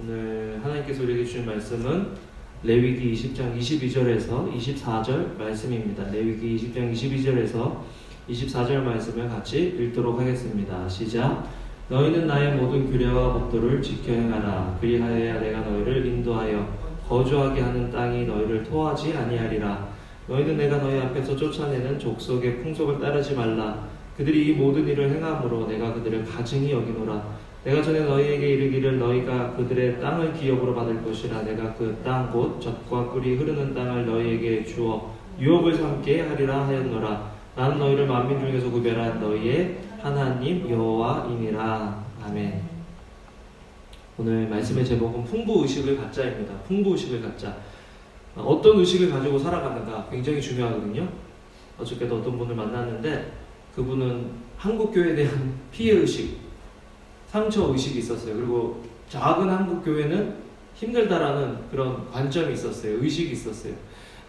오늘 하나님께서 우리에게 주신 말씀은 레위기 20장 22절에서 24절 말씀입니다. 레위기 20장 22절에서 24절 말씀을 같이 읽도록 하겠습니다. 시작. 너희는 나의 모든 규례와 법도를 지켜 행하라. 그리하여야 내가 너희를 인도하여 거주하게 하는 땅이 너희를 토하지 아니하리라. 너희는 내가 너희 앞에서 쫓아내는 족속의 풍속을 따르지 말라. 그들이 이 모든 일을 행함으로 내가 그들을 가증히 여기노라. 내가 전에 너희에게 이르기를 너희가 그들의 땅을 기업으로 받을 것이라. 내가 그 땅 곧 젖과 꿀이 흐르는 땅을 너희에게 주어 유업을 삼게 하리라 하였노라. 나는 너희를 만민 중에서 구별한 너희의 하나님 여호와이니라. 아멘. 오늘 말씀의 제목은 풍부의식을 갖자입니다. 풍부의식을 갖자. 어떤 의식을 가지고 살아가는가 굉장히 중요하거든요. 어저께도 어떤 분을 만났는데 그분은 한국교회에 대한 피해의식, 상처의식이 있었어요. 그리고 작은 한국교회는 힘들다라는 그런 관점이 있었어요. 의식이 있었어요.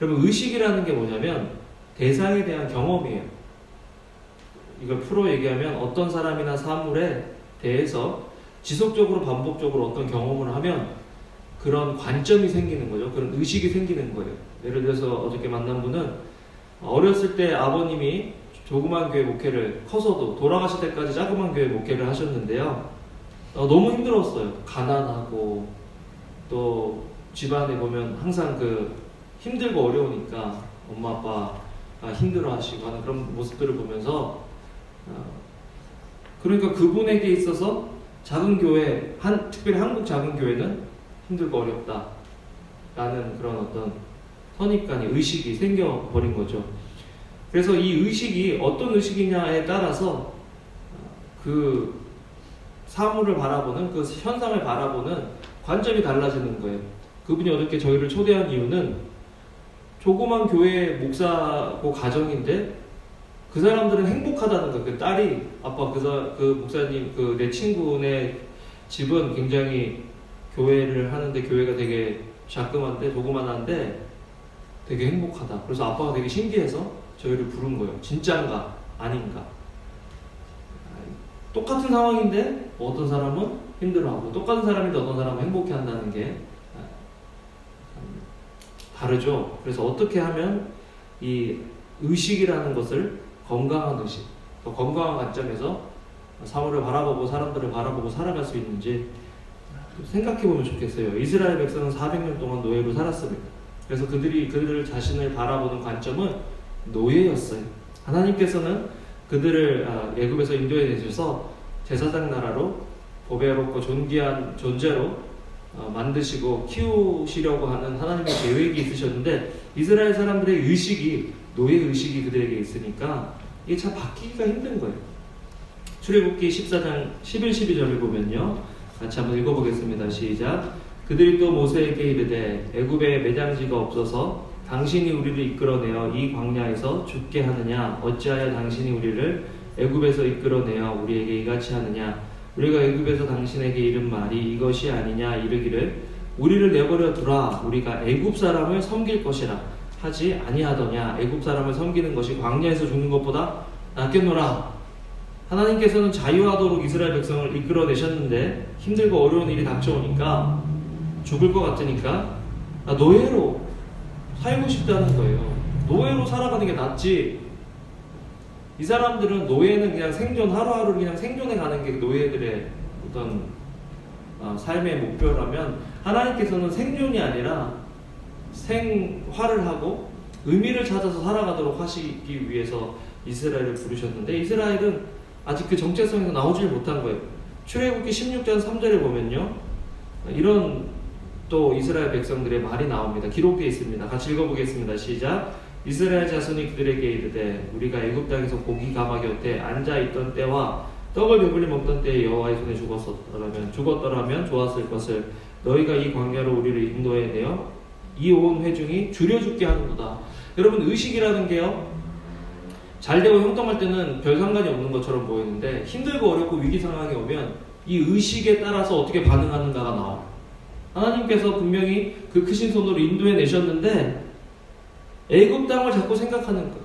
여러분, 의식이라는 게 뭐냐면 대상에 대한 경험이에요. 이걸 풀어 얘기하면 어떤 사람이나 사물에 대해서 지속적으로 반복적으로 어떤 경험을 하면 그런 관점이 생기는 거죠. 그런 의식이 생기는 거예요. 예를 들어서 어저께 만난 분은 어렸을 때 아버님이 조그만 교회 목회를, 커서도 돌아가실 때까지 자그만 교회 목회를 하셨는데요. 너무 힘들었어요. 가난하고 또 집안에 보면 항상 그 힘들고 어려우니까 엄마 아빠가 힘들어하시고 하는 그런 모습들을 보면서 그러니까 그분에게 있어서 작은 교회, 특별히 한국 작은 교회는 힘들고 어렵다 라는 그런 어떤 선입관이, 의식이 생겨버린 거죠. 그래서 이 의식이 어떤 의식이냐에 따라서 그 사물을 바라보는, 그 현상을 바라보는 관점이 달라지는 거예요. 그분이 어저께 저희를 초대한 이유는 조그만 교회 목사고 가정인데 그 사람들은 행복하다는 거예요. 그 딸이, 아빠 그 목사님, 내 친구네 집은 굉장히 교회를 하는데 교회가 되게 자그만데 조그만한데 되게 행복하다. 그래서 아빠가 되게 신기해서 저희를 부른 거예요. 진짠가 아닌가. 똑같은 상황인데 어떤 사람은 힘들어하고 똑같은 사람인데 어떤 사람은 행복해한다는 게 다르죠. 그래서 어떻게 하면 이 의식이라는 것을 건강한 의식, 또 건강한 관점에서 사물을 바라보고 사람들을 바라보고 살아갈 수 있는지 생각해보면 좋겠어요. 이스라엘 백성은 400년 동안 노예로 살았습니다. 그래서 그들 자신을 바라보는 관점은 노예였어요. 하나님께서는 그들을 애굽에서 인도해 내셔서 제사장 나라로 보배롭고 존귀한 존재로 만드시고 키우시려고 하는 하나님의 계획이 있으셨는데 이스라엘 사람들의 의식이, 노예 의식이 그들에게 있으니까 이게 참 바뀌기가 힘든 거예요. 출애굽기 14장 11, 12절을 보면요, 같이 한번 읽어보겠습니다. 시작. 그들이 또 모세에게 이르되 애굽에 매장지가 없어서 당신이 우리를 이끌어내어 이 광야에서 죽게 하느냐? 어찌하여 당신이 우리를 애굽에서 이끌어내어 우리에게 이같이 하느냐? 우리가 애굽에서 당신에게 이른 말이 이것이 아니냐? 이르기를 우리를 내버려 두라. 우리가 애굽 사람을 섬길 것이라 하지 아니하더냐? 애굽 사람을 섬기는 것이 광야에서 죽는 것보다 낫겠노라. 하나님께서는 자유하도록 이스라엘 백성을 이끌어내셨는데 힘들고 어려운 일이 닥쳐오니까 죽을 것 같으니까 노예로 살고 싶다는 거예요. 노예로 살아가는 게 낫지. 이 사람들은 노예는 그냥 생존, 하루하루 그냥 생존해 가는 게 노예들의 어떤 삶의 목표라면 하나님께서는 생존이 아니라 생활을 하고 의미를 찾아서 살아가도록 하시기 위해서 이스라엘을 부르셨는데 이스라엘은 아직 그 정체성에서 나오질 못한 거예요. 출애굽기 16장 3절에 보면요, 이런 또 이스라엘 백성들의 말이 나옵니다. 기록되어 있습니다. 같이 읽어보겠습니다. 시작. 이스라엘 자손이 그들에게 이르되 우리가 애굽 땅에서 고기 가마 곁에 앉아있던 때와 떡을 배불리 먹던 때에 여호와의 손에 죽었더라면 좋았을 것을 너희가 이 광야로 우리를 인도해내어 이 온 회중이 줄여 죽게 하는도다. 여러분, 의식이라는 게요, 잘되고 형통할 때는 별 상관이 없는 것처럼 보이는데 힘들고 어렵고 위기 상황이 오면 이 의식에 따라서 어떻게 반응하는가가 나와요. 하나님께서 분명히 그 크신 손으로 인도해 내셨는데 애굽 땅을 자꾸 생각하는 거예요.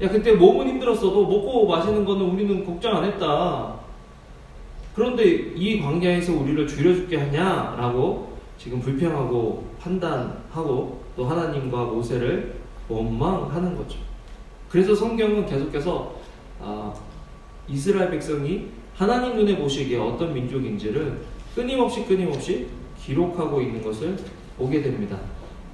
야, 그때 몸은 힘들었어도 먹고 마시는 거는 우리는 걱정 안 했다. 그런데 이 광야에서 우리를 죽여 죽게 하냐라고 지금 불평하고 판단하고 또 하나님과 모세를 원망하는 거죠. 그래서 성경은 계속해서 이스라엘 백성이 하나님 눈에 보시기에 어떤 민족인지를 끊임없이 기록하고 있는 것을 보게 됩니다.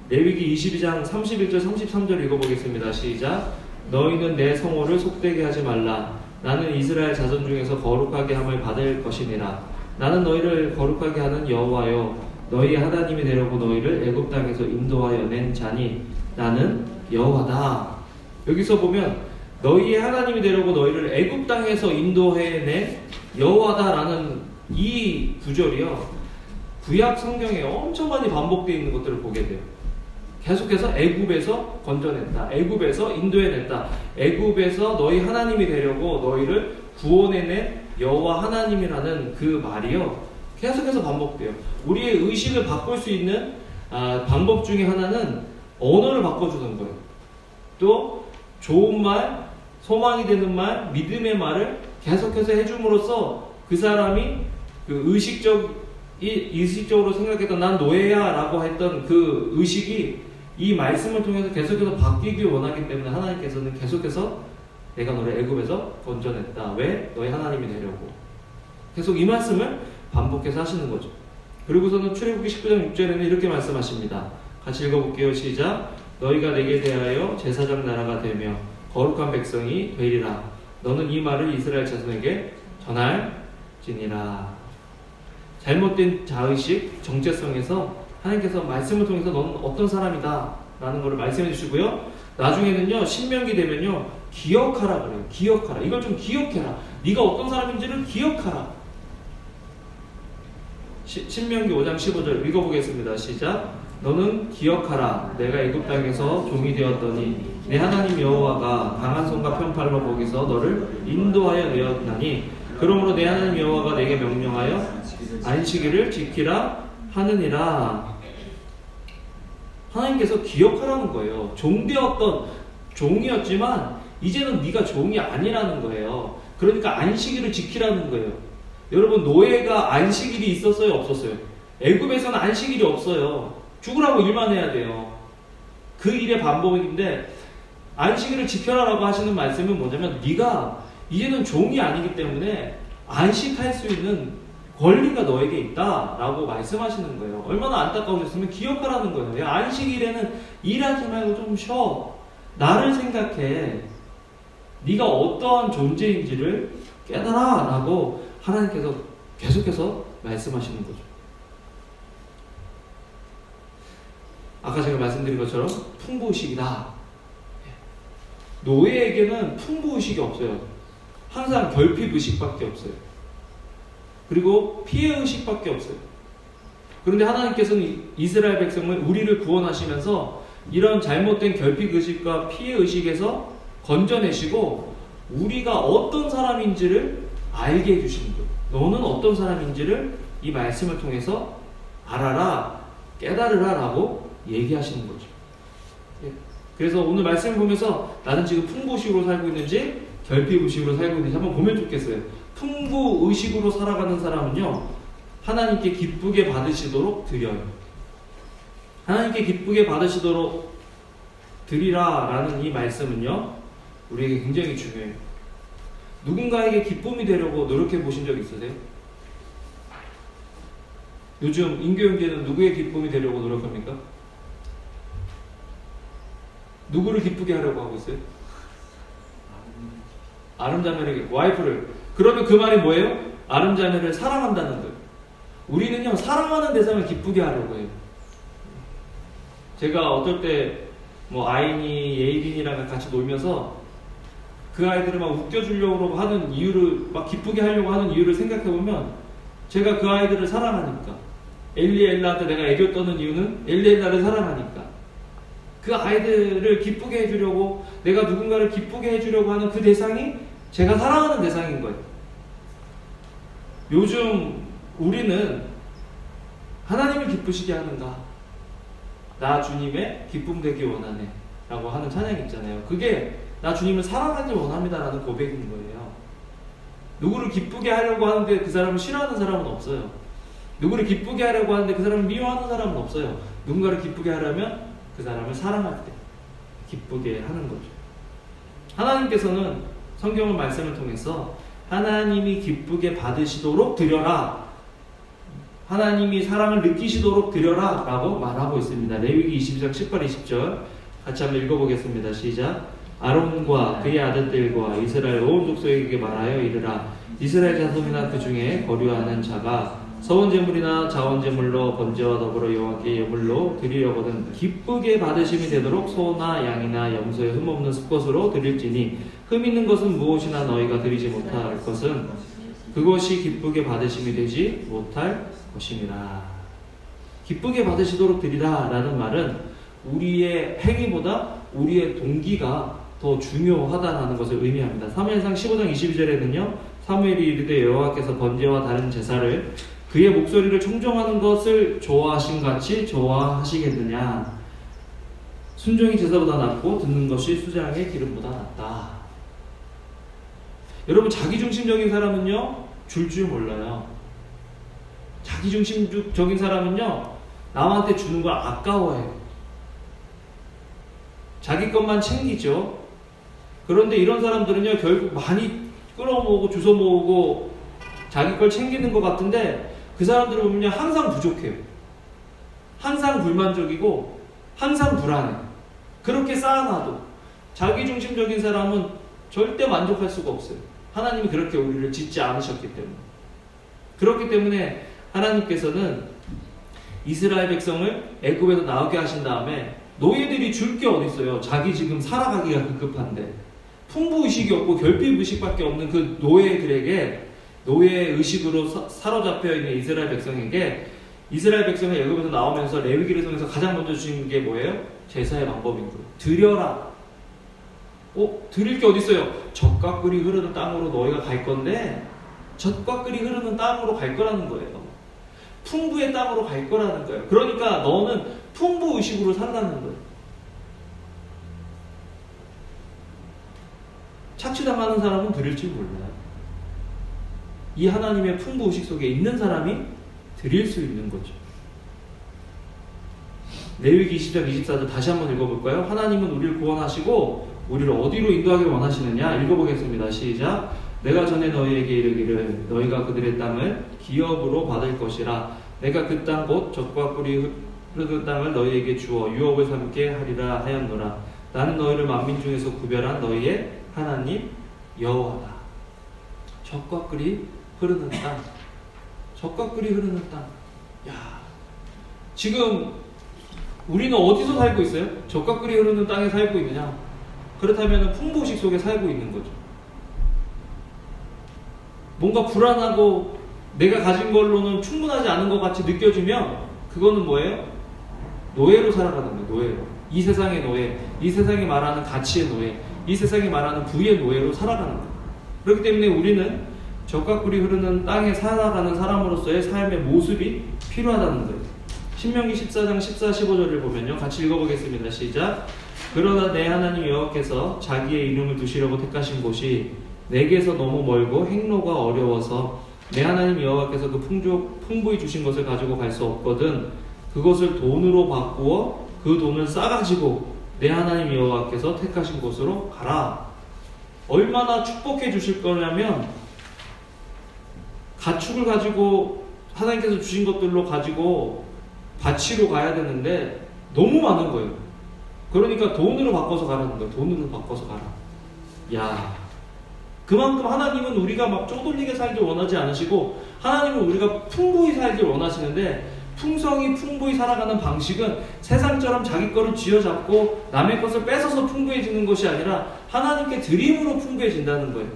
레위기 22장 31절 33절 읽어보겠습니다. 시작. 너희는 내 성호를 속되게 하지 말라. 나는 이스라엘 자손 중에서 거룩하게 함을 받을 것이니라. 나는 너희를 거룩하게 하는 여호와여 너희 하나님이 되려고 너희를 애굽 땅에서 인도하여 낸 자니 나는 여호와다. 여기서 보면 너희의 하나님이 되려고 너희를 애굽 땅에서 인도해낸 여호와다라는 이 구절이요, 구약 성경에 엄청 많이 반복되어 있는 것들을 보게 돼요. 계속해서 애굽에서 건져냈다, 애굽에서 인도해냈다, 애굽에서 너희 하나님이 되려고 너희를 구원해낸 여호와 하나님이라는 그 말이요 계속해서 반복돼요. 우리의 의식을 바꿀 수 있는 방법 중에 하나는 언어를 바꿔주는 거예요. 또 좋은 말, 소망이 되는 말, 믿음의 말을 계속해서 해줌으로써 그 사람이 그 의식적으로 생각했던 난 노예야 라고 했던 그 의식이 이 말씀을 통해서 계속해서 바뀌기 원하기 때문에 하나님께서는 계속해서 내가 너를 애굽에서 건져냈다. 왜? 너희 하나님이 되려고. 계속 이 말씀을 반복해서 하시는 거죠. 그리고서는 출애굽기 19장 6절에는 이렇게 말씀하십니다. 같이 읽어볼게요. 시작. 너희가 내게 대하여 제사장 나라가 되며 거룩한 백성이 되리라. 너는 이 말을 이스라엘 자손에게 전할지니라. 잘못된 자의식, 정체성에서 하나님께서 말씀을 통해서 너는 어떤 사람이다 라는 것을 말씀해 주시고요. 나중에는요, 신명기 되면요, 기억하라 그래요. 기억하라. 이걸 좀 기억해라. 네가 어떤 사람인지를 기억하라. 신명기 5장 15절 읽어보겠습니다. 시작. 너는 기억하라. 내가 애굽 땅에서 종이 되었더니 내 하나님 여호와가 강한 손과 편팔로 거기서 너를 인도하여 내었나니 그러므로 내 하나님 여호와가 내게 명령하여 안식일을 지키라 하느니라. 하나님께서 기억하라는 거예요. 종되었던 종이었지만 이제는 네가 종이 아니라는 거예요. 그러니까 안식일을 지키라는 거예요. 여러분, 노예가 안식일이 있었어요, 없었어요? 애굽에서는 안식일이 없어요. 죽으라고 일만 해야 돼요. 그 일의 반복인데 안식일을 지켜라라고 하시는 말씀은 뭐냐면 네가 이제는 종이 아니기 때문에 안식할 수 있는 권리가 너에게 있다라고 말씀하시는 거예요. 얼마나 안타까우셨으면 기억하라는 거예요. 야, 안식일에는 일하지 말고 좀 쉬어. 나를 생각해. 네가 어떠한 존재인지를 깨달아 라고 하나님께서 계속해서 말씀하시는 거죠. 아까 제가 말씀드린 것처럼 풍부의식이다. 노예에게는 풍부의식이 없어요. 항상 결핍의식밖에 없어요. 그리고 피해의식밖에 없어요. 그런데 하나님께서는 이스라엘 백성을, 우리를 구원하시면서 이런 잘못된 결핍의식과 피해의식에서 건져내시고 우리가 어떤 사람인지를 알게 해주시는 거예요. 너는 어떤 사람인지를 이 말씀을 통해서 알아라, 깨달으라 라고 얘기하시는 거죠. 그래서 오늘 말씀을 보면서 나는 지금 풍부의식으로 살고 있는지 결핍의식으로 살고 있는지 한번 보면 좋겠어요. 풍부의식으로 살아가는 사람은요, 하나님께 기쁘게 받으시도록 드려요. 하나님께 기쁘게 받으시도록 드리라 라는 이 말씀은요, 우리에게 굉장히 중요해요. 누군가에게 기쁨이 되려고 노력해 보신 적 있으세요? 요즘 인교형제는 누구의 기쁨이 되려고 노력합니까? 누구를 기쁘게 하려고 하고 있어요? 아름자매에게, 와이프를. 그러면 그 말이 뭐예요? 아름자매를 사랑한다는 거예요. 우리는요, 사랑하는 대상을 기쁘게 하려고 해요. 제가 어떨 때 아이니, 예빈이랑 같이 놀면서 그 아이들을 막 웃겨주려고 하는 이유를, 막 기쁘게 하려고 하는 이유를 생각해보면 제가 그 아이들을 사랑하니까, 엘리엘라한테 내가 애교 떠는 이유는 엘리엘라를 사랑하니까, 그 아이들을 기쁘게 해주려고, 내가 누군가를 기쁘게 해주려고 하는 그 대상이 제가 사랑하는 대상인 거예요. 요즘 우리는 하나님을 기쁘시게 하는가? 나 주님의 기쁨 되기 원하네 라고 하는 찬양이 있잖아요. 그게 나 주님을 사랑하기 원합니다 라는 고백인 거예요. 누구를 기쁘게 하려고 하는데 그 사람을 싫어하는 사람은 없어요. 누구를 기쁘게 하려고 하는데 그 사람을 미워하는 사람은 없어요. 누군가를 기쁘게 하려면 그 사람을 사랑할 때 기쁘게 하는 거죠. 하나님께서는 성경의 말씀을 통해서 하나님이 기쁘게 받으시도록 드려라, 하나님이 사랑을 느끼시도록 드려라 라고 말하고 있습니다. 레위기 22장 18, 20절 같이 한번 읽어보겠습니다. 시작. 아론과 그의 아들들과 이스라엘 온 족속에게 말하여 이르라. 이스라엘 자손이나 그 중에 거류하는 자가 서원제물이나 자원제물로 번제와 더불어 여호와께 예물로 드리려거든 기쁘게 받으심이 되도록 소나 양이나 염소의 흠없는 수컷으로 드릴지니 흠 있는 것은 무엇이나 너희가 드리지 못할 것은 그것이 기쁘게 받으심이 되지 못할 것임이라. 기쁘게 받으시도록 드리라 라는 말은 우리의 행위보다 우리의 동기가 더 중요하다는 것을 의미합니다. 사무엘상 15장 22절에는요 사무엘이 이르되 여호와께서 번제와 다른 제사를 그의 목소리를 청종하는 것을 좋아하신 같이 좋아하시겠느냐. 순종이 제사보다 낫고 듣는 것이 수장의 기름보다 낫다. 여러분, 자기중심적인 사람은요 줄 몰라요. 자기중심적인 사람은요 남한테 주는 걸 아까워해요. 자기 것만 챙기죠. 그런데 이런 사람들은요 결국 많이 끌어모으고 주워 모으고 자기 걸 챙기는 것 같은데 그 사람들을 보면요 항상 부족해요. 항상 불만족이고 항상 불안해. 그렇게 쌓아놔도 자기중심적인 사람은 절대 만족할 수가 없어요. 하나님이 그렇게 우리를 짓지 않으셨기 때문에. 그렇기 때문에 하나님께서는 이스라엘 백성을 애굽에서 나오게 하신 다음에 노예들이 줄 게 어디 있어요. 자기 지금 살아가기가 급급한데 풍부의식이 없고 결핍의식밖에 없는 그 노예들에게, 노예의식으로 사로잡혀 있는 이스라엘 백성에게, 이스라엘 백성이 애굽에서 나오면서 레위기를 통해서 가장 먼저 주신 게 뭐예요? 제사의 방법인 거예요. 드려라. 드릴 게 어디 있어요? 젖과 꿀이 흐르는 땅으로 너희가 갈 건데, 젖과 꿀이 흐르는 땅으로 갈 거라는 거예요. 풍부의 땅으로 갈 거라는 거예요. 그러니까 너는 풍부의식으로 살라는 거예요. 착취당하는 사람은 드릴 줄 몰라요. 이 하나님의 풍부의식 속에 있는 사람이 드릴 수 있는 거죠. 레위기 20장 24절 다시 한번 읽어볼까요? 하나님은 우리를 구원하시고 우리를 어디로 인도하기를 원하시느냐? 읽어보겠습니다. 시작. 내가 전에 너희에게 이르기를 너희가 그들의 땅을 기업으로 받을 것이라. 내가 그 땅 곧 젖과 꿀이 흐르는 땅을 너희에게 주어 유업을 삼게 하리라 하였노라. 나는 너희를 만민 중에서 구별한 너희의 하나님 여호와다. 젖과 꿀이 흐르는 땅. 젖과 꿀이 흐르는 땅. 야, 지금 우리는 어디서 살고 있어요? 젖과 꿀이 흐르는 땅에 살고 있느냐? 그렇다면 풍부의식 속에 살고 있는 거죠. 뭔가 불안하고 내가 가진 걸로는 충분하지 않은 것 같이 느껴지면 그거는 뭐예요? 노예로 살아가는 거예요. 노예로. 이 세상의 노예, 이 세상이 말하는 가치의 노예, 이 세상이 말하는 부의 노예로 살아가는 거예요. 그렇기 때문에 우리는 젖과 꿀이 흐르는 땅에 살아가는 사람으로서의 삶의 모습이 필요하다는 거예요. 신명기 14장 14, 15절을 보면요. 같이 읽어보겠습니다. 시작. 그러나 내 하나님 여호와께서 자기의 이름을 두시려고 택하신 곳이 내게서 너무 멀고 행로가 어려워서 내 하나님 여호와께서 그 풍부히 주신 것을 가지고 갈 수 없거든 그것을 돈으로 바꾸어 그 돈을 싸가지고 내 하나님 여호와께서 택하신 곳으로 가라. 얼마나 축복해 주실 거냐면 가축을 가지고 하나님께서 주신 것들로 가지고 바치러 가야 되는데 너무 많은 거예요. 그러니까 돈으로 바꿔서 가라는 거예요. 돈으로 바꿔서 가라. 야, 그만큼 하나님은 우리가 막 쪼돌리게 살길 원하지 않으시고 하나님은 우리가 풍부히 살길 원하시는데 풍성히 풍부히 살아가는 방식은 세상처럼 자기 거를 쥐어잡고 남의 것을 뺏어서 풍부해지는 것이 아니라 하나님께 드림으로 풍부해진다는 거예요.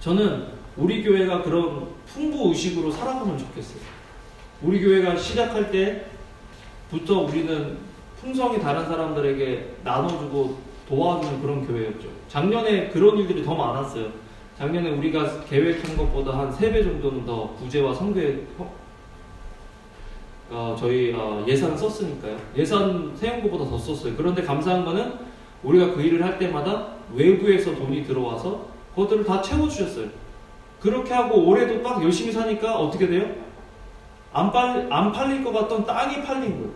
저는 우리 교회가 그런 풍부의식으로 살아가면 좋겠어요. 우리 교회가 시작할 때부터 우리는 풍성이 다른 사람들에게 나눠주고 도와주는 그런 교회였죠. 작년에 그런 일들이 더 많았어요. 작년에 우리가 계획한 것보다 한 3배 정도는 더 구제와 선교에 저희 예산 썼으니까요. 예산 세운 것보다 더 썼어요. 그런데 감사한 거는 우리가 그 일을 할 때마다 외부에서 돈이 들어와서 그것들을 다 채워주셨어요. 그렇게 하고 올해도 딱 열심히 사니까 어떻게 돼요? 안 팔릴 것 같던 땅이 팔린 거예요.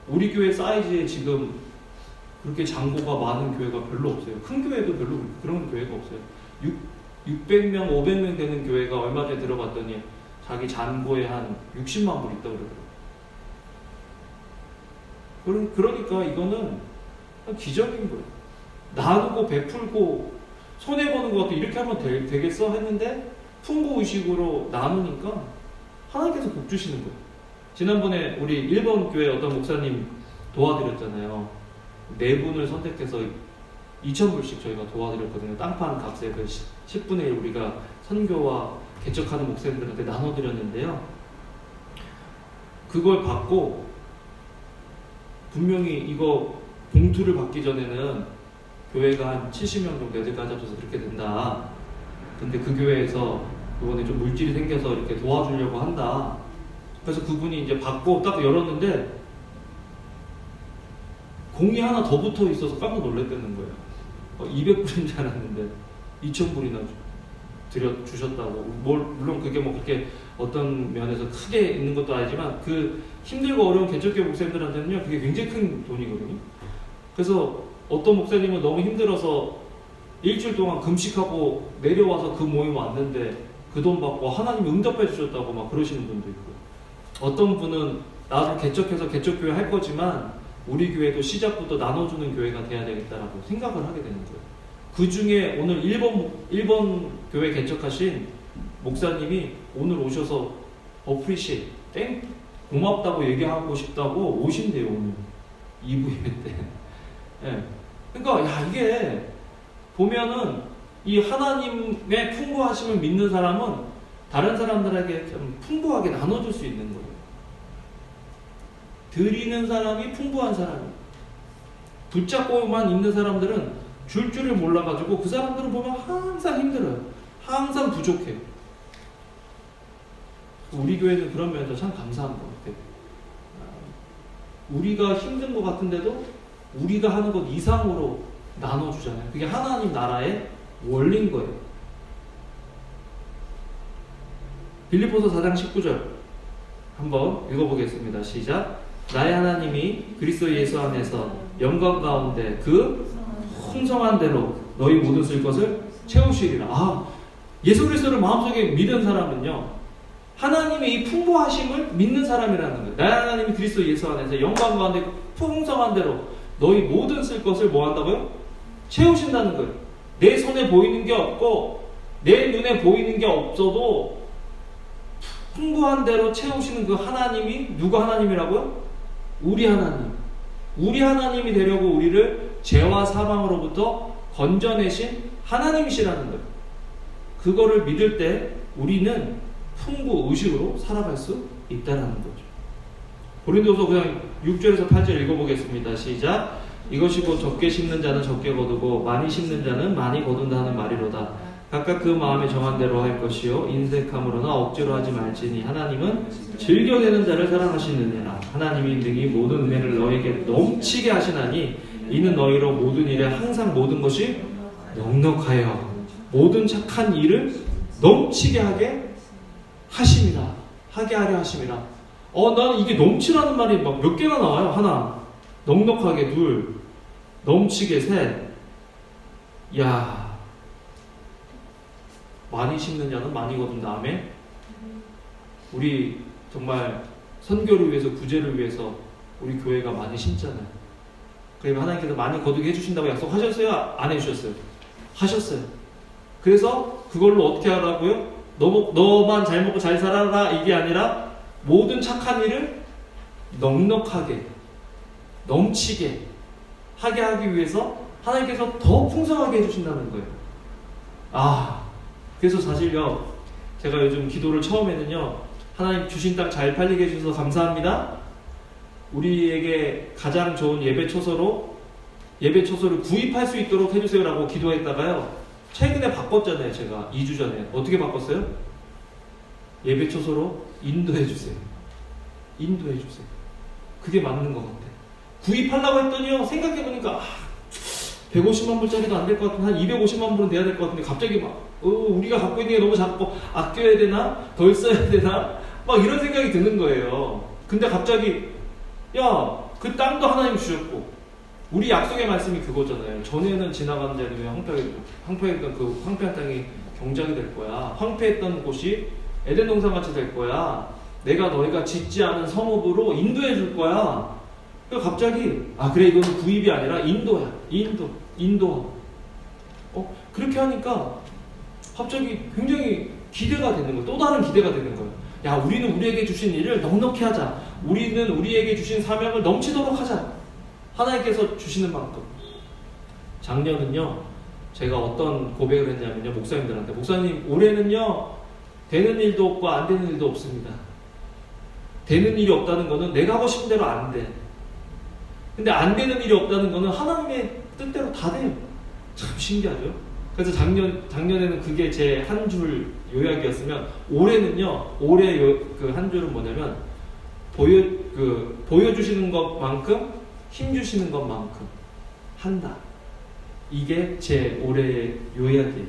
우리 교회 사이즈에 지금 그렇게 잔고가 많은 교회가 별로 없어요. 큰 교회도 별로 그런 교회가 없어요. 600명, 500명 되는 교회가 얼마 전에 들어봤더니 자기 잔고에 한 60만 불 있다고 그러더라고요. 그러니까 이거는 기적인 거예요. 나누고 베풀고 손해보는 것 같아. 이렇게 하면 되겠어? 했는데 풍부의식으로 나누니까 하나님께서 복 주시는 거예요. 지난번에 우리 일본 교회 어떤 목사님 도와드렸잖아요. 4분을 선택해서 2,000불씩 저희가 도와드렸거든요. 땅판 값에 그 10분의 1 우리가 선교와 개척하는 목사님들한테 나눠드렸는데요. 그걸 받고 분명히 이거 봉투를 받기 전에는 교회가 한 70명 정도 애들까지 합쳐서 그렇게 된다. 근데 그 교회에서 이번에 좀 물질이 생겨서 이렇게 도와주려고 한다. 그래서 그분이 이제 받고 딱 열었는데 공이 하나 더 붙어 있어서 깜짝 놀랐다는 거예요. 200불인 줄 알았는데 2,000불이나 주셨다고. 물론 그게 뭐 그렇게 어떤 면에서 크게 있는 것도 아니지만 그 힘들고 어려운 개척교회 목사님들한테는요 그게 굉장히 큰 돈이거든요. 그래서 어떤 목사님은 너무 힘들어서 일주일 동안 금식하고 내려와서 그 모임 왔는데 그 돈 받고 하나님이 응답해 주셨다고 막 그러시는 분도 있고, 어떤 분은 나도 개척해서 개척교회 할 거지만 우리 교회도 시작부터 나눠주는 교회가 돼야 되겠다라고 생각을 하게 되는 거예요. 그 중에 오늘 일본 교회 개척하신 목사님이 오늘 오셔서 어프리시에이트 고맙다고 얘기하고 싶다고 오신대요. 오늘 2부 예배 때. 예. 그러니까 이게 보면은 이 하나님의 풍부하심을 믿는 사람은 다른 사람들에게 좀 풍부하게 나눠줄 수 있는 거예요. 드리는 사람이 풍부한 사람이에요. 붙잡고만 있는 사람들은 줄 줄을 몰라가지고 그 사람들을 보면 항상 힘들어요. 항상 부족해요. 우리 교회는 그런 면에서 참 감사한 것 같아요. 우리가 힘든 것 같은데도 우리가 하는 것 이상으로 나눠주잖아요. 그게 하나님 나라의 원리인 거예요. 빌립보서 4장 19절 한번 읽어보겠습니다. 시작. 나의 하나님이 그리스도 예수 안에서 영광 가운데 그 풍성한 대로 너희 모든 쓸 것을 채우시리라. 예수 그리스도를 마음속에 믿은 사람은요, 하나님의 이 풍부하심을 믿는 사람이라는 거예요. 나의 하나님이 그리스도 예수 안에서 영광 가운데 풍성한 대로 너희 모든 쓸 것을 뭐 한다고요? 채우신다는 거예요. 내 손에 보이는 게 없고 내 눈에 보이는 게 없어도 풍부한 대로 채우시는 그 하나님이 누구 하나님이라고요? 우리 하나님. 우리 하나님이 되려고 우리를 죄와 사망으로부터 건져내신 하나님이시라는 거예요. 그거를 믿을 때 우리는 풍부 의식으로 살아갈 수 있다는 거죠. 고린도서 그냥 6절에서 8절 읽어보겠습니다. 시작. 이것이 곧 적게 심는 자는 적게 거두고 많이 심는 자는 많이 거둔다는 말이로다. 각각 그 마음에 정한 대로 할 것이요 인색함으로나 억지로 하지 말지니 하나님은 즐겨내는 자를 사랑하시느니라. 하나님이 능히 모든 은혜를 너에게 넘치게 하시나니 이는 너희로 모든 일에 항상 모든 것이 넉넉하여 모든 착한 일을 넘치게 하게 하심이라. 하게 하려 하심이라. 나는 이게 넘치라는 말이 막 몇 개나 나와요. 하나, 넉넉하게 둘, 넘치게 셋. 많이 심는 자는 많이 거둔 다음에 우리 정말 선교를 위해서 구제를 위해서 우리 교회가 많이 심잖아요. 그러면 하나님께서 많이 거두게 해주신다고 약속하셨어요? 안 해주셨어요? 하셨어요. 그래서 그걸로 어떻게 하라고요? 너만 잘 먹고 잘 살아라 이게 아니라 모든 착한 일을 넉넉하게 넘치게 하게 하기 위해서 하나님께서 더 풍성하게 해주신다는 거예요. 그래서 사실요, 제가 요즘 기도를 처음에는요, 하나님 주신 땅 잘 팔리게 해주셔서 감사합니다. 우리에게 가장 좋은 예배 초소를 구입할 수 있도록 해주세요라고 기도했다가요, 최근에 바꿨잖아요. 제가 2주 전에 어떻게 바꿨어요? 예배 초소로 인도해주세요. 인도해주세요. 그게 맞는 것 같아요. 구입하려고 했더니요, 생각해보니까 150만 불짜리도 안 될 것 같은데 한 250만 불은 돼야 될 것 같은데 갑자기 막 우리가 갖고 있는 게 너무 작고 아껴야 되나? 덜 써야 되나? 막 이런 생각이 드는 거예요. 근데 갑자기 야, 그 땅도 하나님 주셨고 우리 약속의 말씀이 그거잖아요. 전에는 지나가는 자는 황폐했던 그 황폐한 땅이 경작이 될 거야. 황폐했던 곳이 에덴 동산같이 될 거야. 내가 너희가 짓지 않은 성읍으로 인도해 줄 거야. 그래서 갑자기 그래 이거는 구입이 아니라 인도야. 인도. 그렇게 하니까 갑자기 굉장히 기대가 되는 거예요. 또 다른 기대가 되는 거예요. 야, 우리는 우리에게 주신 일을 넉넉히 하자. 우리는 우리에게 주신 사명을 넘치도록 하자. 하나님께서 주시는 만큼. 작년은요, 제가 어떤 고백을 했냐면요, 목사님들한테. 목사님, 올해는요, 되는 일도 없고 안 되는 일도 없습니다. 되는 일이 없다는 거는 내가 하고 싶은 대로 안 돼. 근데 안 되는 일이 없다는 거는 하나님의 뜻대로 다 돼요. 참 신기하죠? 그래서 작년에는 그게 제 한 줄 요약이었으면, 올해는요, 올해 그 한 줄은 뭐냐면, 보여주시는 것만큼, 힘주시는 것만큼 한다. 이게 제 올해의 요약이에요.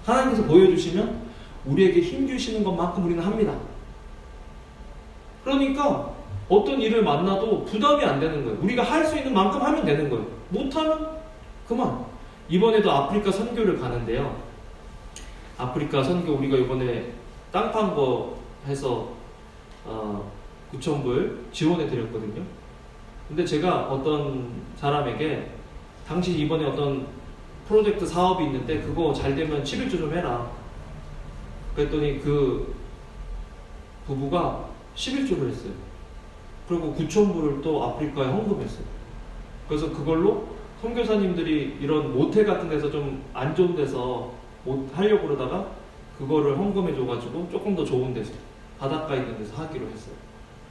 하나님께서 보여주시면, 우리에게 힘주시는 것만큼 우리는 합니다. 그러니까, 어떤 일을 만나도 부담이 안 되는 거예요. 우리가 할 수 있는 만큼 하면 되는 거예요. 못하면 그만. 이번에도 아프리카 선교를 가는데요. 아프리카 선교 우리가 이번에 땅 판 거 해서 9,000불 지원해 드렸거든요. 근데 제가 어떤 사람에게 당신 이번에 어떤 프로젝트 사업이 있는데 그거 잘 되면 11조 좀 해라. 그랬더니 그 부부가 11조를 했어요. 그리고 9,000불을 또 아프리카에 헌금했어요. 그래서 그걸로 선교사님들이 이런 모텔 같은 데서 좀 안 좋은 데서 하려고 그러다가 그거를 헌금해 줘가지고 조금 더 좋은 데서 바닷가 있는 데서 하기로 했어요.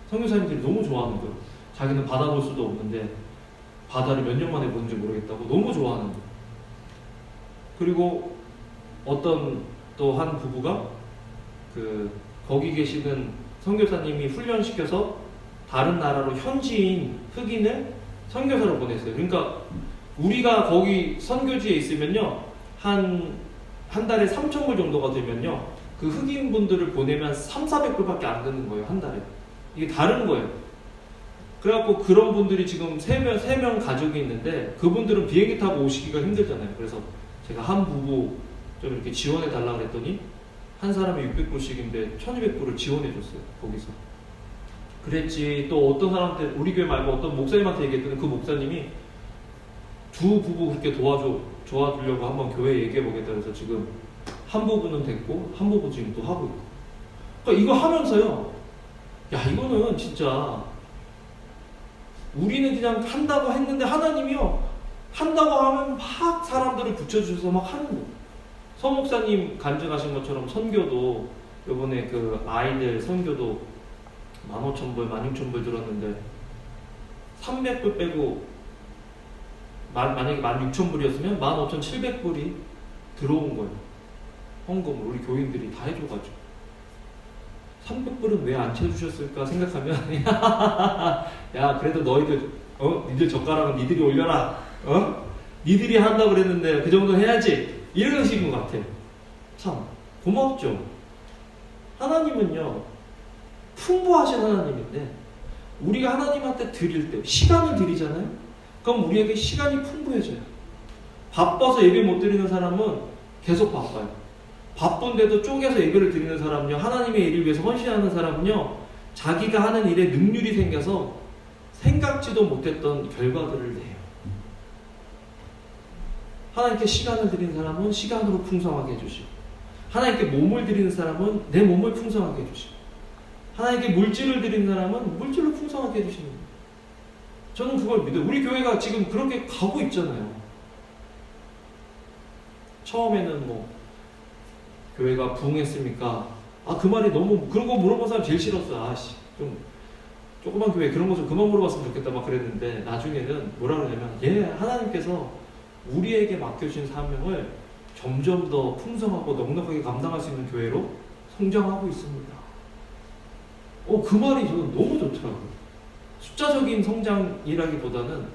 선교사님들이 너무 좋아하는 거예요. 자기는 바다 볼 수도 없는데 바다를 몇 년 만에 보는지 모르겠다고 너무 좋아하는 거예요. 그리고 어떤 또 한 부부가 거기 계시는 선교사님이 훈련시켜서 다른 나라로 현지인 흑인을 선교사로 보냈어요. 그러니까 우리가 거기 선교지에 있으면요, 한 달에 3,000불 정도가 되면요, 그 흑인분들을 보내면 3,400불밖에 안 드는 거예요, 한 달에. 이게 다른 거예요. 그래갖고 그런 분들이 지금 3명 가족이 있는데 그분들은 비행기 타고 오시기가 힘들잖아요. 그래서 제가 한 부부 좀 이렇게 지원해 달라고 그랬더니 한 사람이 600불씩인데 1,200불을 지원해 줬어요, 거기서. 그랬지. 또 어떤 사람한테, 우리 교회 말고 어떤 목사님한테 얘기했더니 그 목사님이 두 부부 그렇게 도와주려고 한번 교회에 얘기해 보겠다 그래서 지금 한 부부는 됐고 한 부부 지금 또 하고 있고. 그러니까 이거 하면서요, 야, 이거는 진짜 우리는 그냥 한다고 했는데 하나님이요, 한다고 하면 막 사람들을 붙여주셔서 막 하는 거예요. 서 목사님 간증하신 것처럼 선교도 이번에 그 아이들 선교도 15,000불, 16,000불 들었는데 300불 빼고 만약에 16,000불이었으면 15,700불이 들어온 거예요. 헌금을 우리 교인들이 다 해줘가지고. 300불은 왜 안 채주셨을까 생각하면 야, 그래도 너희들 니들 젓가락은 니들이 올려라. 니들이 한다고 그랬는데 그 정도 해야지. 이런 식인 것 같아요. 참 고맙죠. 하나님은요, 풍부하신 하나님인데 우리가 하나님한테 드릴 때 시간을 드리잖아요. 그럼 우리에게 시간이 풍부해져요. 바빠서 예배 못 드리는 사람은 계속 바빠요. 바쁜데도 쪼개서 예배를 드리는 사람은요, 하나님의 일을 위해서 헌신하는 사람은요, 자기가 하는 일에 능률이 생겨서 생각지도 못했던 결과들을 내요. 하나님께 시간을 드리는 사람은 시간으로 풍성하게 해주시고, 하나님께 몸을 드리는 사람은 내 몸을 풍성하게 해주시고, 하나님께 물질을 드리는 사람은 물질로 풍성하게 해주시는 거예요. 저는 그걸 믿어요. 우리 교회가 지금 그렇게 가고 있잖아요. 처음에는 뭐 교회가 부흥했습니까? 그 말이 너무, 그런 거 물어본 사람 제일 싫었어. 좀 조그만 교회 그런 거 좀 그만 물어봤으면 좋겠다 막 그랬는데, 나중에는 뭐라 그러냐면, 하나님께서 우리에게 맡겨주신 사명을 점점 더 풍성하고 넉넉하게 감당할 수 있는 교회로 성장하고 있습니다. 그 말이 저는 너무 좋더라고요. 숫자적인 성장이라기보다는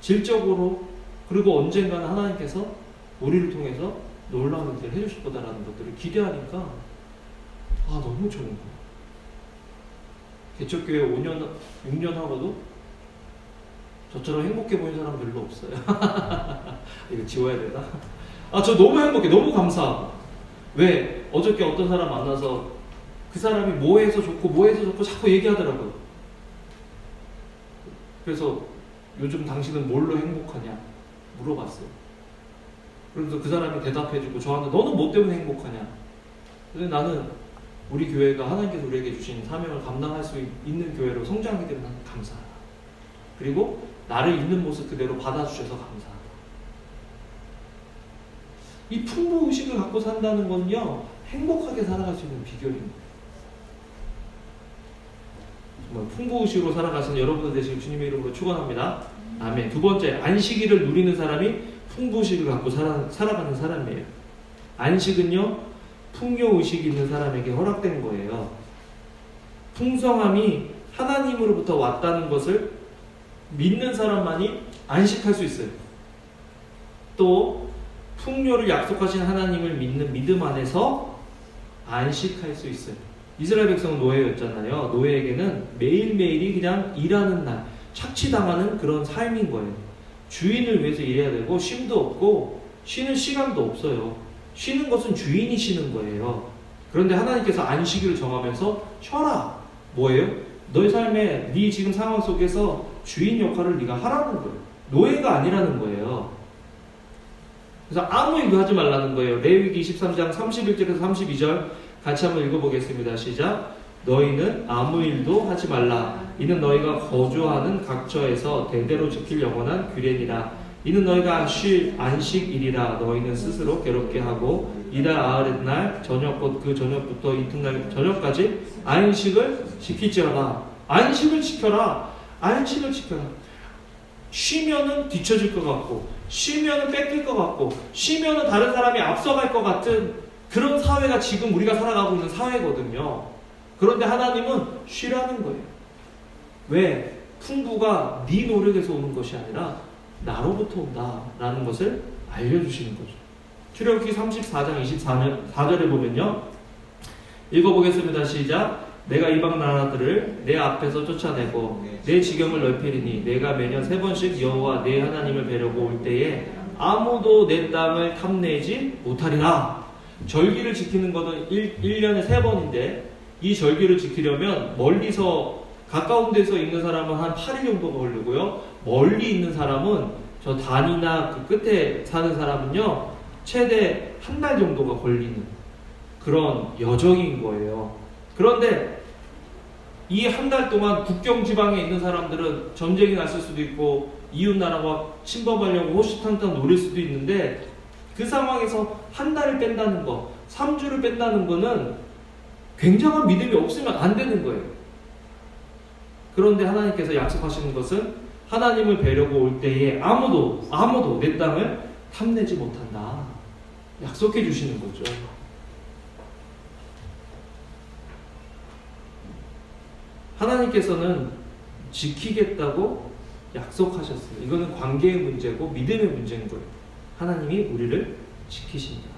질적으로 그리고 언젠가는 하나님께서 우리를 통해서 놀라운 일들을 해주실 거다라는 것들을 기대하니까 너무 좋은 거예요. 개척교회 5년, 6년 하고도 저처럼 행복해 보이는 사람 별로 없어요. 이거 지워야 되나? 저 너무 행복해. 너무 감사하고. 왜? 어저께 어떤 사람 만나서 그 사람이 뭐 해서 좋고 자꾸 얘기하더라고요. 그래서 요즘 당신은 뭘로 행복하냐? 물어봤어요. 그래서 그 사람이 대답해주고 저한테 너는 뭐 때문에 행복하냐? 근데 나는 우리 교회가 하나님께서 우리에게 주신 사명을 감당할 수 있는 교회로 성장하게 되면 나는 감사하다. 그리고 나를 있는 모습 그대로 받아주셔서 감사하다. 이 풍부의식을 갖고 산다는 건요, 행복하게 살아갈 수 있는 비결입니다. 정말 풍부의식으로 살아가시는 여러분들 되시길 주님의 이름으로 축원합니다. 아멘. 두 번째, 안식일을 누리는 사람이 풍부의식을 갖고 살아가는 사람이에요. 안식은요, 풍요의식이 있는 사람에게 허락된 거예요. 풍성함이 하나님으로부터 왔다는 것을 믿는 사람만이 안식할 수 있어요. 또 풍요를 약속하신 하나님을 믿는 믿음 안에서 안식할 수 있어요. 이스라엘 백성은 노예였잖아요. 노예에게는 매일매일이 그냥 일하는 날, 착취당하는 그런 삶인 거예요. 주인을 위해서 일해야 되고 쉼도 없고 쉬는 시간도 없어요. 쉬는 것은 주인이 쉬는 거예요. 그런데 하나님께서 안식일을 정하면서 쉬어라. 뭐예요? 너의 삶에 네 지금 상황 속에서 주인 역할을 네가 하라는 거예요. 노예가 아니라는 거예요. 그래서 아무 일도 하지 말라는 거예요. 레위기 23장 31절에서 32절 같이 한번 읽어보겠습니다. 시작. 너희는 아무 일도 하지 말라. 이는 너희가 거주하는 각처에서 대대로 지킬 영원한 규례니라. 이는 너희가 쉴 안식일이라. 너희는 스스로 괴롭게 하고 이달 아흐렛날 저녁 곧 그 저녁부터 이튿날 저녁까지 안식을 지키지어라. 안식을 지켜라. 안식을 지켜라. 쉬면은 뒤처질 것 같고, 쉬면은 뺏길 것 같고, 쉬면은 다른 사람이 앞서갈 것 같은 그런 사회가 지금 우리가 살아가고 있는 사회거든요. 그런데 하나님은 쉬라는 거예요. 왜? 풍부가 네 노력에서 오는 것이 아니라 나로부터 온다라는 것을 알려주시는 거죠. 출애굽기 34장 24절에 보면요. 읽어보겠습니다. 시작. 내가 이방 나라들을 내 앞에서 쫓아내고 내 지경을 넓히리니 내가 매년 3번씩 여호와 내 하나님을 뵈려고 올 때에 아무도 내 땅을 탐내지 못하리라. 절기를 지키는 것은 1년에 3번인데 이 절기를 지키려면 멀리서 가까운 데서 있는 사람은 한 8일 정도가 걸리고요. 멀리 있는 사람은 저 단이나 그 끝에 사는 사람은요. 최대 한 달 정도가 걸리는 그런 여정인 거예요. 그런데 이 한 달 동안 국경 지방에 있는 사람들은 전쟁이 났을 수도 있고 이웃 나라가 침범하려고 호시탐탐 노릴 수도 있는데 그 상황에서 한 달을 뺀다는 거, 3주를 뺀다는 거는 굉장한 믿음이 없으면 안 되는 거예요. 그런데 하나님께서 약속하시는 것은 하나님을 뵈려고 올 때에 아무도 내 땅을 탐내지 못한다. 약속해 주시는 거죠. 하나님께서는 지키겠다고 약속하셨어요. 이거는 관계의 문제고 믿음의 문제인 거예요. 하나님이 우리를 지키신다.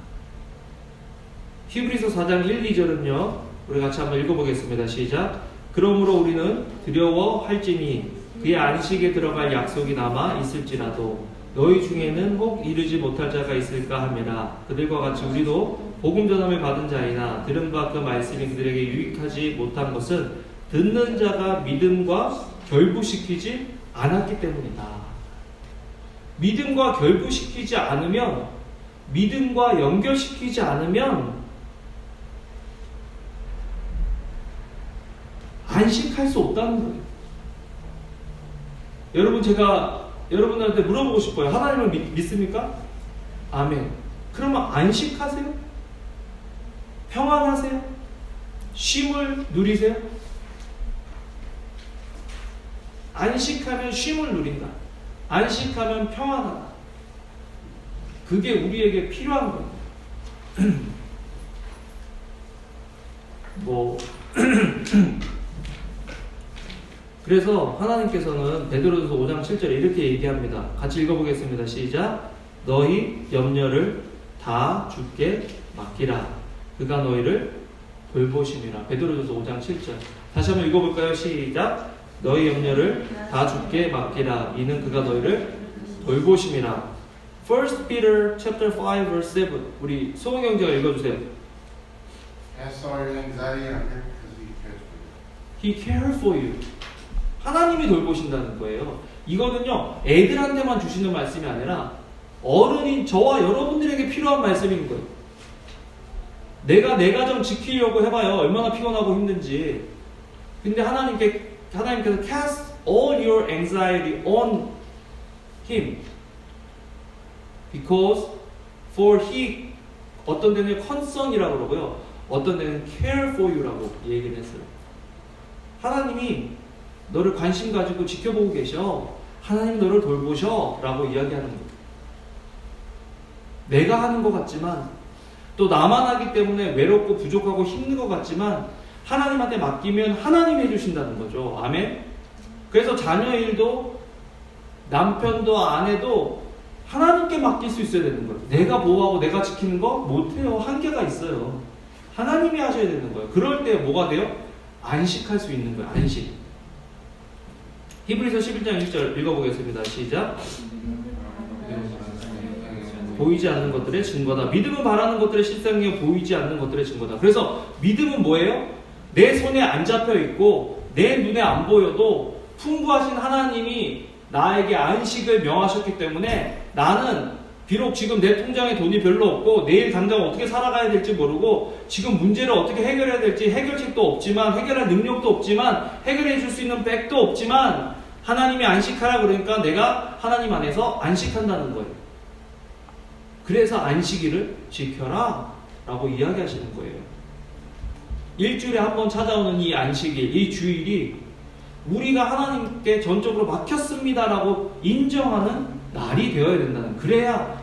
히브리서 4장 1, 2절은요. 우리 같이 한번 읽어보겠습니다. 시작. 그러므로 우리는 두려워할지니 그의 안식에 들어갈 약속이 남아 있을지라도 너희 중에는 혹 이르지 못할 자가 있을까 함이라. 그들과 같이 우리도 복음 전함을 받은 자이나 들은 바 그 말씀이 그들에게 유익하지 못한 것은 듣는 자가 믿음과 결부시키지 않았기 때문이다. 믿음과 결부시키지 않으면, 믿음과 연결시키지 않으면 안식할 수 없다는 거예요. 여러분, 제가 여러분들한테 물어보고 싶어요. 하나님을 믿습니까? 아멘. 그러면 안식하세요? 평안하세요? 쉼을 누리세요? 안식하면 쉼을 누린다. 안식하면 평안하다. 그게 우리에게 필요한 거예요. 그래서 하나님께서는 베드로전서 5장 7절에 이렇게 얘기합니다. 같이 읽어보겠습니다. 시작. 너희 염려를 다 주께 맡기라. 그가 너희를 돌보심이라. 베드로전서 5장 7절. 다시 한번 읽어볼까요? 시작. 너희 염려를 다 주께 맡기라. 이는 그가 너희를 돌보심이라. 1 Peter chapter 5 verse 7. 우리 소홍 형제가 읽어주세요. Cast all your anxiety on him because he He cares for you. cares for you. 하나님이 돌보신다는 거예요. 이거는요, 애들한테만 주시는 말씀이 아니라 어른인 저와 여러분들에게 필요한 말씀인 거예요. 내가 내 가정 지키려고 해봐요. 얼마나 피곤하고 힘든지. 근데 하나님께서 cast all your anxiety on him. Because for he, 어떤 데는 concern이라고 그러고요. 어떤 데는 care for you라고 얘기를 했어요. 하나님이 너를 관심 가지고 지켜보고 계셔. 하나님 너를 돌보셔. 라고 이야기하는 거예요. 내가 하는 것 같지만 또 나만 하기 때문에 외롭고 부족하고 힘든 것 같지만 하나님한테 맡기면 하나님이 해주신다는 거죠. 아멘. 그래서 자녀 일도 남편도 아내도 하나님께 맡길 수 있어야 되는 거예요. 내가 보호하고 내가 지키는 거 못해요. 한계가 있어요. 하나님이 하셔야 되는 거예요. 그럴 때 뭐가 돼요? 안식할 수 있는 거예요. 안식. 히브리서 11장 1절 읽어보겠습니다. 시작. 보이지 않는 것들의 증거다. 믿음은 바라는 것들의 실상이요 보이지 않는 것들의 증거다. 그래서 믿음은 뭐예요? 내 손에 안 잡혀 있고 내 눈에 안 보여도 풍부하신 하나님이 나에게 안식을 명하셨기 때문에 나는 비록 지금 내 통장에 돈이 별로 없고 내일 당장 어떻게 살아가야 될지 모르고 지금 문제를 어떻게 해결해야 될지 해결책도 없지만 해결할 능력도 없지만 해결해 줄 수 있는 백도 없지만 하나님이 안식하라 그러니까 내가 하나님 안에서 안식한다는 거예요. 그래서 안식일을 지켜라 라고 이야기하시는 거예요. 일주일에 한 번 찾아오는 이 안식일, 이 주일이 우리가 하나님께 전적으로 맡겼습니다라고 인정하는 날이 되어야 된다는, 그래야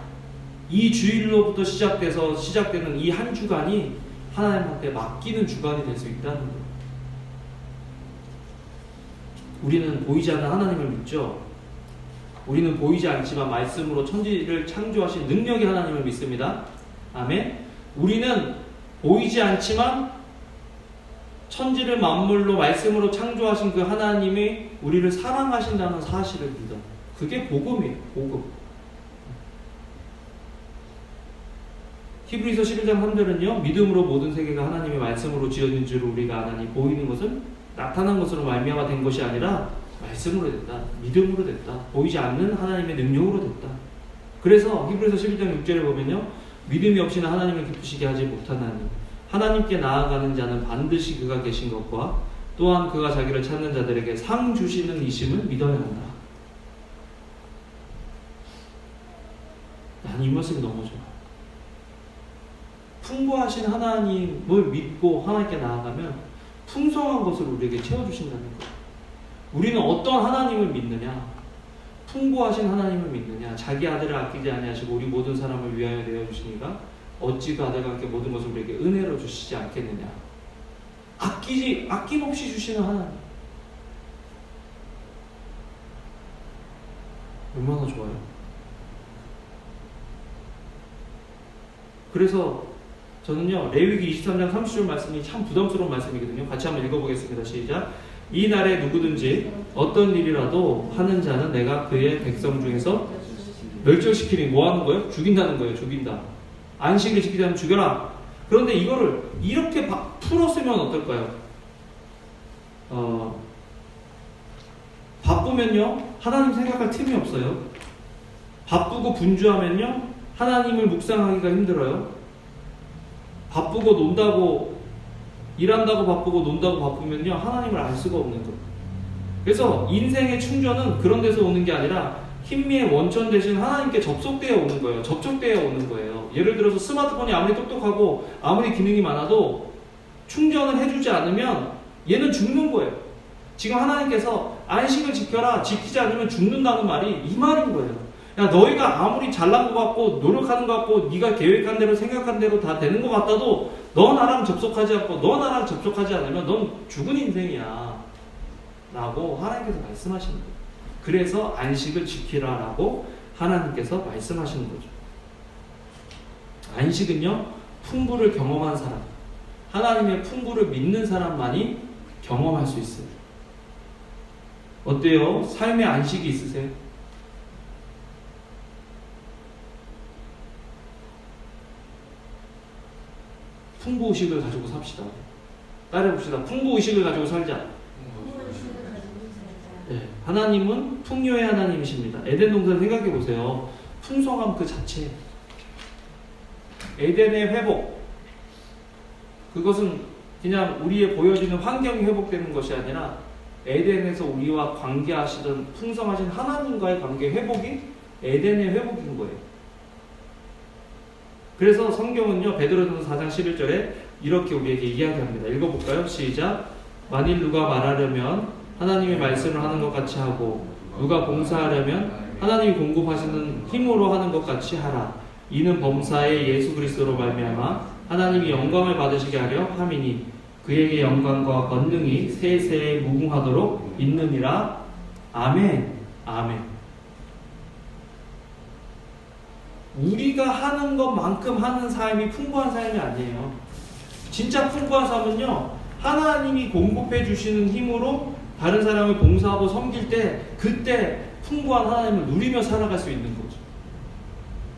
이 주일로부터 시작되는 이 한 주간이 하나님한테 맡기는 주간이 될 수 있다는 거예요. 우리는 보이지 않는 하나님을 믿죠. 우리는 보이지 않지만 말씀으로 천지를 창조하신 능력의 하나님을 믿습니다. 아멘. 우리는 보이지 않지만 천지를 만물로 말씀으로 창조하신 그 하나님이 우리를 사랑하신다는 사실을 믿어. 그게 복음이에요. 복음. 히브리서 11장 3절은요. 믿음으로 모든 세계가 하나님의 말씀으로 지어진 줄 우리가 아나니 보이는 것은 나타난 것으로 말미암아 된 것이 아니라 말씀으로 됐다. 믿음으로 됐다. 보이지 않는 하나님의 능력으로 됐다. 그래서 히브리서 11장 6절에 보면요. 믿음이 없이는 하나님을 기쁘시게 하지 못하나니 하나님께 나아가는 자는 반드시 그가 계신 것과 또한 그가 자기를 찾는 자들에게 상 주시는 이심을 믿어야 한다. 난 이 말씀이 너무 좋아. 풍부하신 하나님을 믿고 하나님께 나아가면 풍성한 것을 우리에게 채워주신다는 거예요. 우리는 어떤 하나님을 믿느냐? 풍부하신 하나님을 믿느냐? 자기 아들을 아끼지 아니하시고 우리 모든 사람을 위하여 내어주시니까 어찌 그 아들과 함께 모든 것을 우리에게 은혜로 주시지 않겠느냐? 아낌없이 주시는 하나님. 얼마나 좋아요? 그래서 저는요, 레위기 23장 30절 말씀이 참 부담스러운 말씀이거든요. 같이 한번 읽어보겠습니다. 시작. 이 날에 누구든지 어떤 일이라도 하는 자는 내가 그의 백성 중에서 멸절시키니 뭐 하는 거예요? 죽인다는 거예요. 죽인다. 안식을 지키자면 죽여라. 그런데 이거를 이렇게 풀었으면 어떨까요? 바쁘면요 하나님 생각할 틈이 없어요. 바쁘고 분주하면요 하나님을 묵상하기가 힘들어요. 바쁘고 논다고 일한다고 바쁘고 논다고 바쁘면요 하나님을 알 수가 없는 거예요. 그래서 인생의 충전은 그런 데서 오는 게 아니라 힘미의 원천 대신 하나님께 접속되어 오는 거예요. 접촉되어 오는 거예요. 예를 들어서 스마트폰이 아무리 똑똑하고 아무리 기능이 많아도 충전을 해주지 않으면 얘는 죽는 거예요. 지금 하나님께서 안식을 지켜라, 지키지 않으면 죽는다는 말이 이 말인 거예요. 야, 너희가 아무리 잘난 것 같고 노력하는 것 같고 네가 계획한 대로 생각한 대로 다 되는 것 같아도 너 나랑 접속하지 않고 너 나랑 접촉하지 않으면 넌 죽은 인생이야. 라고 하나님께서 말씀하시는 거예요. 그래서 안식을 지키라 라고 하나님께서 말씀하시는 거죠. 안식은요, 풍부를 경험한 사람, 하나님의 풍부를 믿는 사람만이 경험할 수 있어요. 어때요? 삶의 안식이 있으세요? 풍부의식을 가지고 삽시다. 따라해봅시다. 풍부의식을 가지고 살자. 네, 하나님은 풍요의 하나님이십니다. 에덴 동산 생각해 보세요. 풍성함 그 자체. 에덴의 회복. 그것은 그냥 우리의 보여지는 환경이 회복되는 것이 아니라 에덴에서 우리와 관계하시던 풍성하신 하나님과의 관계 회복이 에덴의 회복인 거예요. 그래서 성경은요, 베드로전서 4장 11절에 이렇게 우리에게 이야기합니다. 읽어볼까요? 시작. 만일 누가 말하려면 하나님의 말씀을 하는 것 같이 하고 누가 봉사하려면 하나님이 공급하시는 힘으로 하는 것 같이 하라. 이는 범사의 예수 그리스도로 말미암아 하나님이 영광을 받으시게 하려 함이니 그에게 영광과 권능이 세세에 무궁하도록 있느니라. 아멘. 아멘. 우리가 하는 것만큼 하는 삶이 풍부한 삶이 아니에요. 진짜 풍부한 삶은요, 하나님이 공급해 주시는 힘으로 다른 사람을 봉사하고 섬길 때 그때 풍부한 하나님을 누리며 살아갈 수 있는 거죠.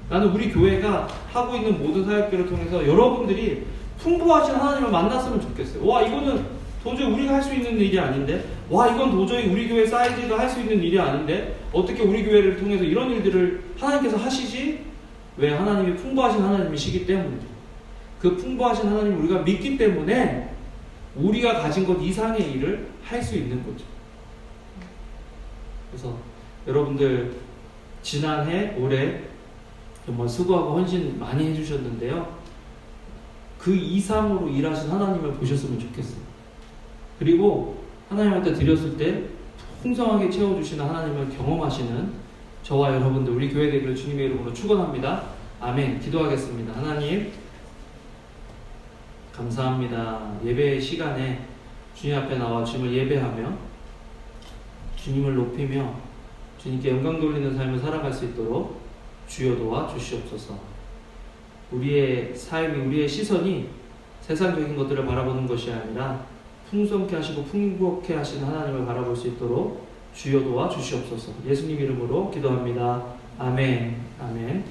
나는 우리 교회가 하고 있는 모든 사역들을 통해서 여러분들이 풍부하신 하나님을 만났으면 좋겠어요. 와, 이거는 도저히 우리가 할 수 있는 일이 아닌데, 와, 이건 도저히 우리 교회 사이즈가 할 수 있는 일이 아닌데 어떻게 우리 교회를 통해서 이런 일들을 하나님께서 하시지? 왜? 하나님이 풍부하신 하나님이시기 때문에. 그 풍부하신 하나님을 우리가 믿기 때문에 우리가 가진 것 이상의 일을 할 수 있는 거죠. 그래서 여러분들 지난해 올해 정말 수고하고 헌신 많이 해주셨는데요, 그 이상으로 일하신 하나님을 보셨으면 좋겠어요. 그리고 하나님한테 드렸을 때 풍성하게 채워주시는 하나님을 경험하시는 저와 여러분들, 우리 교회 되기를 주님의 이름으로 축원합니다. 아멘. 기도하겠습니다. 하나님, 감사합니다. 예배 시간에 주님 앞에 나와 주님을 예배하며 주님을 높이며 주님께 영광 돌리는 삶을 살아갈 수 있도록 주여 도와 주시옵소서. 우리의 삶이, 우리의 시선이 세상적인 것들을 바라보는 것이 아니라 풍성케 하시고 풍부하게 하시는 하나님을 바라볼 수 있도록 주여 도와 주시옵소서. 예수님 이름으로 기도합니다. 아멘. 아멘.